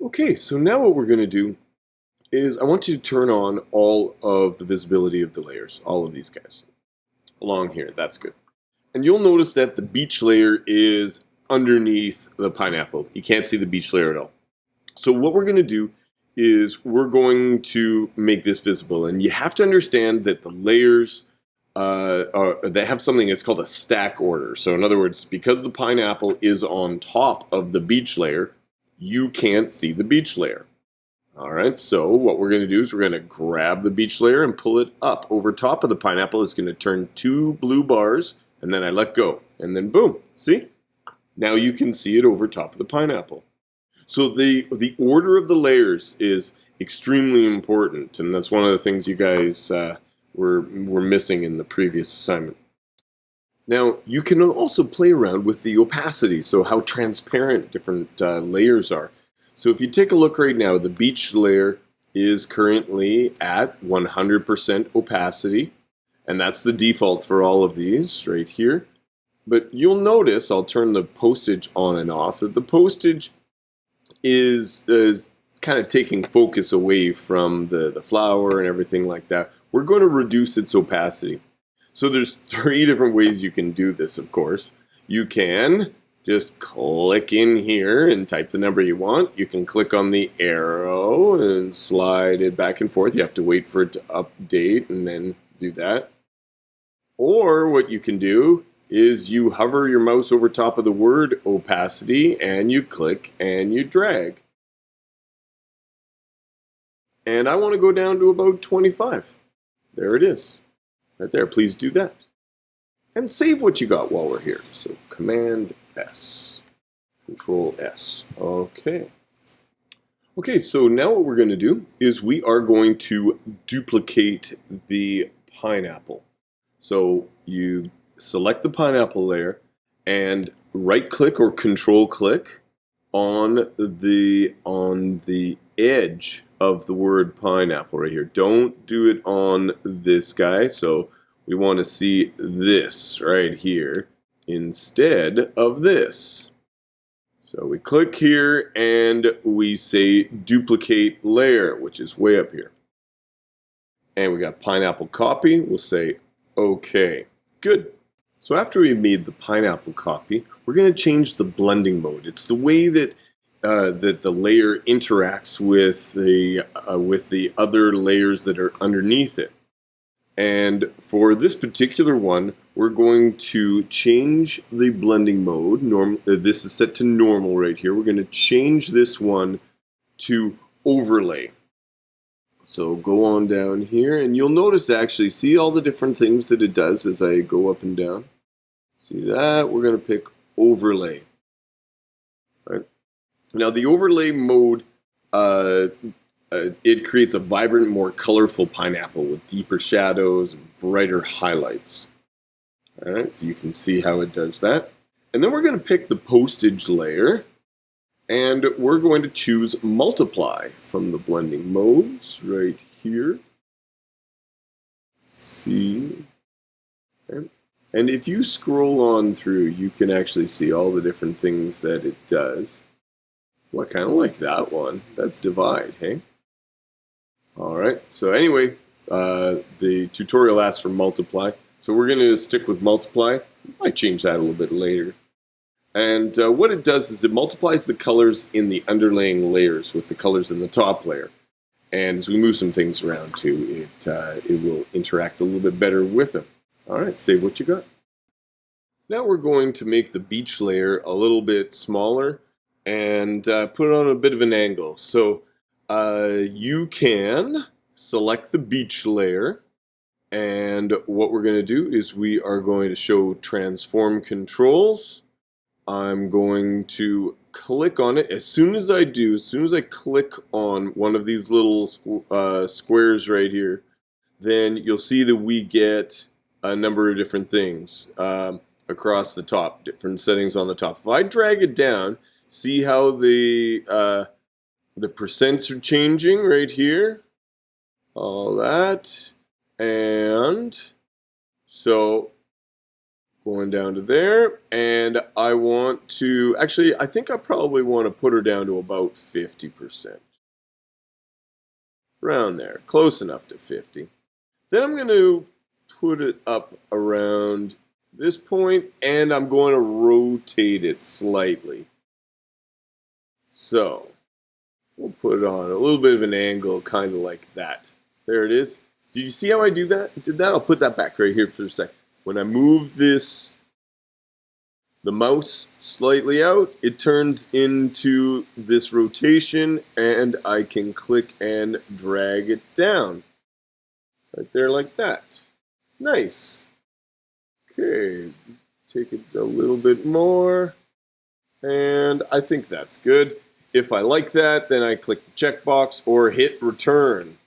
Okay, so now what we're going to do is I want you to turn on all of the visibility of the layers, all of these guys along here. That's good. And you'll notice that the beach layer is underneath the pineapple. You can't see the beach layer at all. So what we're going to do is we're going to make this visible. And you have to understand that the layers they have something that's called a stack order. So in other words, because the pineapple is on top of the beach layer, you can't see the beach layer. All right, so what we're going to do is we're going to grab the beach layer and pull it up over top of the pineapple. It's going to turn 2 blue bars, and then I let go. And then boom, see? Now you can see it over top of the pineapple. So the order of the layers is extremely important, and that's one of the things you guys were missing in the previous assignment. Now, you can also play around with the opacity, so how transparent different layers are. So if you take a look right now, the beach layer is currently at 100% opacity, and that's the default for all of these right here. But you'll notice, I'll turn the postage on and off, that the postage is kind of taking focus away from the flower and everything like that. We're going to reduce its opacity. So there's 3 different ways you can do this, of course. You can just click in here and type the number you want. You can click on the arrow and slide it back and forth. You have to wait for it to update and then do that. Or what you can do is you hover your mouse over top of the word opacity and you click and you drag. And I want to go down to about 25. There it is. Right there. Please do that. And save what you got while we're here. So Command S. Control S. Okay. Okay, so now what we're going to do is we are going to duplicate the pineapple. So you select the pineapple layer and right click or control click on the edge of the word pineapple right here. Don't do it on this guy. So we want to see this right here instead of this. So we click here and we say duplicate layer, which is way up here. And we got pineapple copy. We'll say okay. Good. So after we've made the pineapple copy, we're going to change the blending mode. It's the way that the layer interacts with the other layers that are underneath it. And for this particular one, we're going to change the blending mode. This is set to normal right here. We're going to change this one to overlay. So go on down here, and you'll notice actually, see all the different things that it does as I go up and down? See that? We're going to pick overlay. Right. Now the overlay mode, it creates a vibrant, more colorful pineapple with deeper shadows and brighter highlights. All right, so you can see how it does that. And then we're going to pick the postage layer, and we're going to choose multiply from the blending modes right here. See. Okay. And if you scroll on through, you can actually see all the different things that it does. Well, I kind of like that one. That's divide, hey? All right, so anyway, the tutorial asks for multiply. So we're going to stick with multiply. I might change that a little bit later. And what it does is it multiplies the colors in the underlying layers with the colors in the top layer. And as we move some things around too, it will interact a little bit better with them. All right, save what you got. Now we're going to make the beach layer a little bit smaller and put it on a bit of an angle. So you can select the beach layer, and what we're going to do is we are going to show transform controls. I'm going to click on it. As soon as I click on one of these little squares right here, then you'll see that we get a number of different things across the top, different settings on the top. If I drag it down, see how the percents are changing right here, all that, and so Going down to there, and I want to, actually, I think I probably want to put her down to about 50%. Around there, close enough to 50. Then I'm going to put it up around this point, and I'm going to rotate it slightly. So, we'll put it on a little bit of an angle, kind of like that. There it is. Did you see how I did that? I'll put that back right here for a sec. When I move the mouse slightly out, it turns into this rotation, and I can click and drag it down. Right there like that. Nice. Okay, take it a little bit more, and I think that's good. If I like that, then I click the checkbox or hit return.